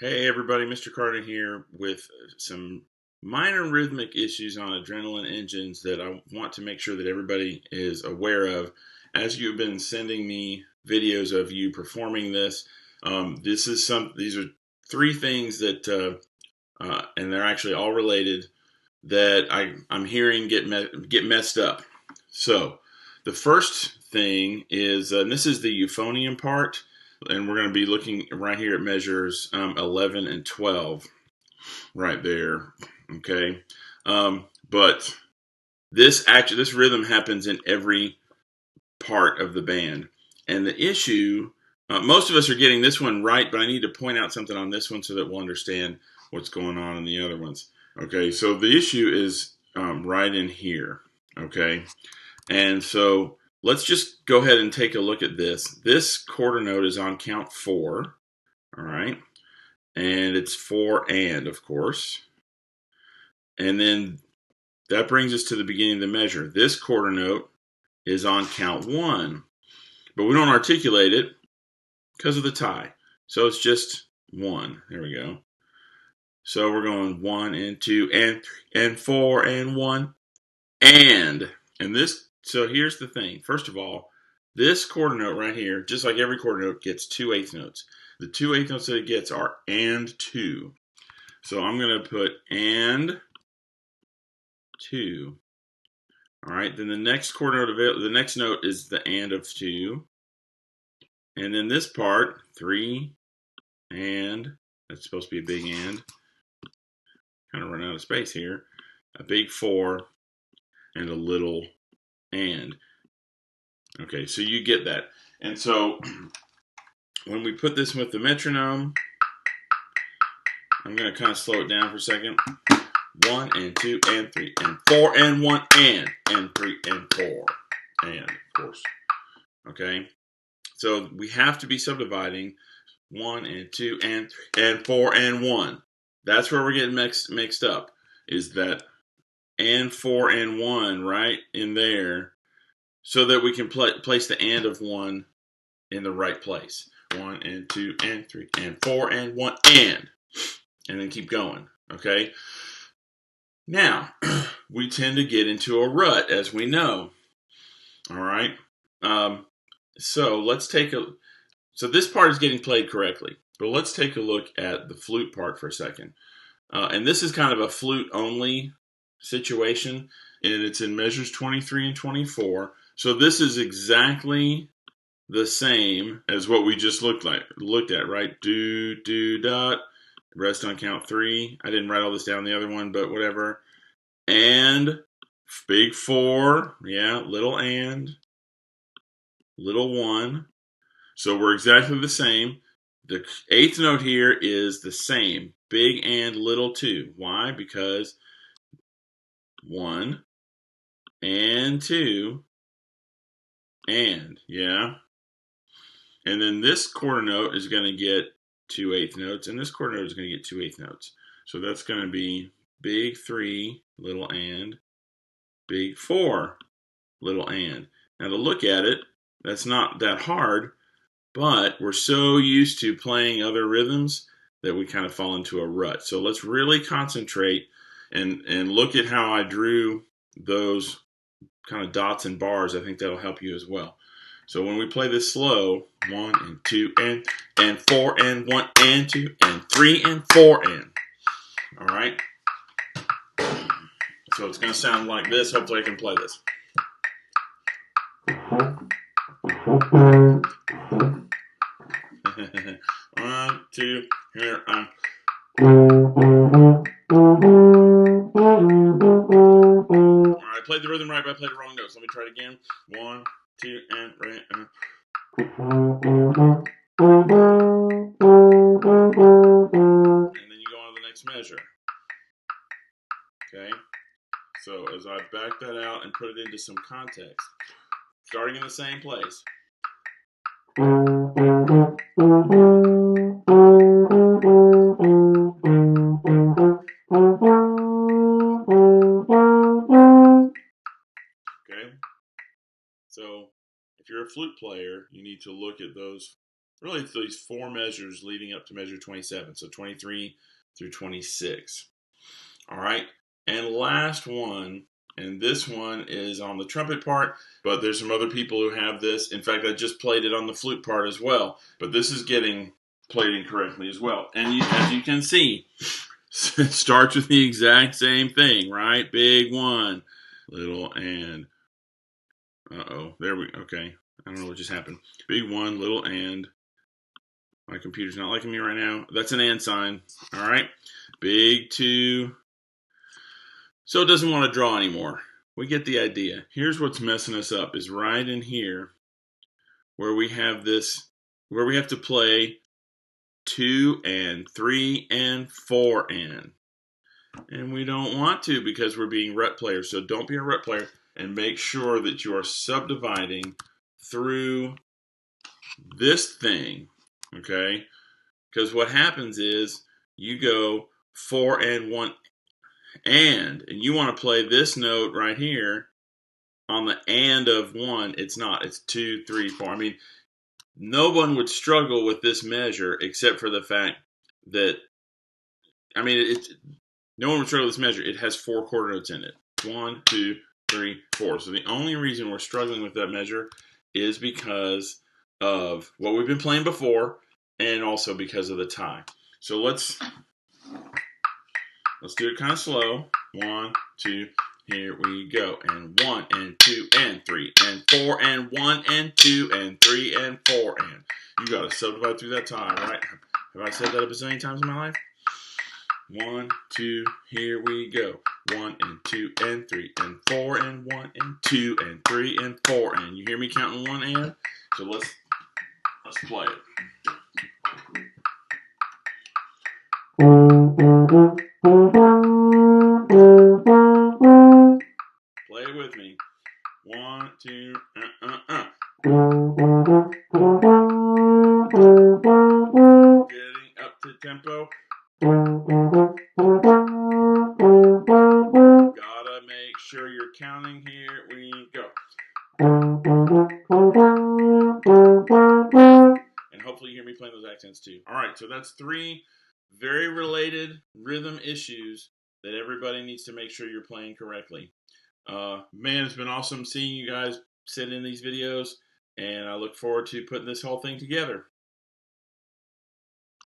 Hey everybody, Mr. Carter here with some minor rhythmic issues on adrenaline engines that I want to make sure that everybody is aware of. As you've been sending me videos of you performing this, these are three things that, and they're actually all related, that I'm hearing get messed up. So the first thing is, and this is the euphonium part, and we're going to be looking right here at measures 11 and 12 right there. Okay. But this rhythm happens in every part of the band. And the issue, most of us are getting this one right, but I need to point out something on this one so that we'll understand what's going on in the other ones. Okay. So the issue is right in here. Okay. And so let's just go ahead and take a look at this. This quarter note is on count 4. All right. And it's 4 and, of course. And then that brings us to the beginning of the measure. This quarter note is on count 1. But we don't articulate it because of the tie. So it's just 1. There we go. So we're going 1 and 2 and 3 and 4 and 1 and this. So here's the thing. First of all, this quarter note right here, just like every quarter note, gets 2/8 notes. The 2/8 notes that it gets are and 2. So I'm going to put and 2. All right. Then the next quarter note the next note is the and of 2. And then this part, 3 and, that's supposed to be a big and. Kind of run out of space here. A big 4 and a little and. Okay, so you get that. And so when we put this with the metronome, I'm going to kind of slow it down for a second. 1 and 2 and 3 and 4 and 1 and 3 and 4 and, of course. Okay, so we have to be subdividing 1 and 2 and 3 and 4 and 1. That's where we're getting mixed up, is that and 4 and 1 right in there, so that we can place the and of 1 in the right place. 1 and 2 and 3 and 4 and 1 and then keep going. Okay. Now we tend to get into a rut, as we know. All right. So let's take so this part is getting played correctly, but let's take a look at the flute part for a second. And this is kind of a flute only situation, and it's in measures 23 and 24. So this is exactly the same as what we just looked at, right? Do, do, dot, rest on count 3. I didn't write all this down in the other one, but whatever. And big 4, yeah, little and, little 1. So we're exactly the same. The 8th note here is the same, big and little 2. Why? Because 1 and 2 and, yeah. And then this quarter note is going to get 2/8 notes, and this quarter note is going to get 2/8 notes. So that's going to be big 3, little and, big 4, little and. Now to look at it, that's not that hard, but we're so used to playing other rhythms that we kind of fall into a rut. So let's really concentrate and look at how I drew those kind of dots and bars. I think that'll help you as well. So when we play this slow, 1 and 2 and 4 and 1 and 2 and 3 and 4 and. All right. So it's going to sound like this. Hopefully I can play this. 1, 2, here I'm. All right, I played the rhythm right, but I played the wrong notes. Let me try it again. 1, 2, and right. And then you go on to the next measure. Okay. So as I back that out and put it into some context, starting in the same place. Okay. So if you're a flute player, you need to look at those really it's these 4 measures leading up to measure 27. So 23 through 26. All right. And last one, and this one is on the trumpet part, but there's some other people who have this. In fact, I just played it on the flute part as well, but this is getting played incorrectly as well. And as you can see, it starts with the exact same thing, right? Big 1, little and. There we, okay. I don't know what just happened. Big 1, little and. My computer's not liking me right now. That's an and sign. All right. Big 2. So it doesn't want to draw anymore. We get the idea. Here's what's messing us up is right in here where we have this, where we have to play 2 and 3 and 4 and we don't want to because we're being rut players. So don't be a rut player and make sure that you are subdividing through this thing, okay? Because what happens is you go 4 and 1 and you want to play this note right here on the and of 1. It's not. It's 2, 3, 4. I mean, no one would struggle with this measure except for the fact that, I mean, no one would struggle with this measure. It has 4 quarter notes in it. 1, 2, 3, 4. So the only reason we're struggling with that measure is because of what we've been playing before and also because of the tie. So let's do it kind of slow. 1, 2, here we go. And 1 and 2 and 3 and 4 and 1 and 2 and 3 and 4 and. You got to subdivide through that tie, right? Have I said that a bazillion times in my life? 1, 2, here we go. 1 and 2 and 3 and 4 and 1 and 2 and 3 and 4 and. You hear me counting 1 and? So let's play it. Play it with me. 1, 2, Getting up to tempo. Gotta make sure you're counting. Here we go. And hopefully you hear me playing those accents too. All right, so that's 3 very related rhythm issues that everybody needs to make sure you're playing correctly. Man, it's been awesome seeing you guys sit in these videos, and I look forward to putting this whole thing together.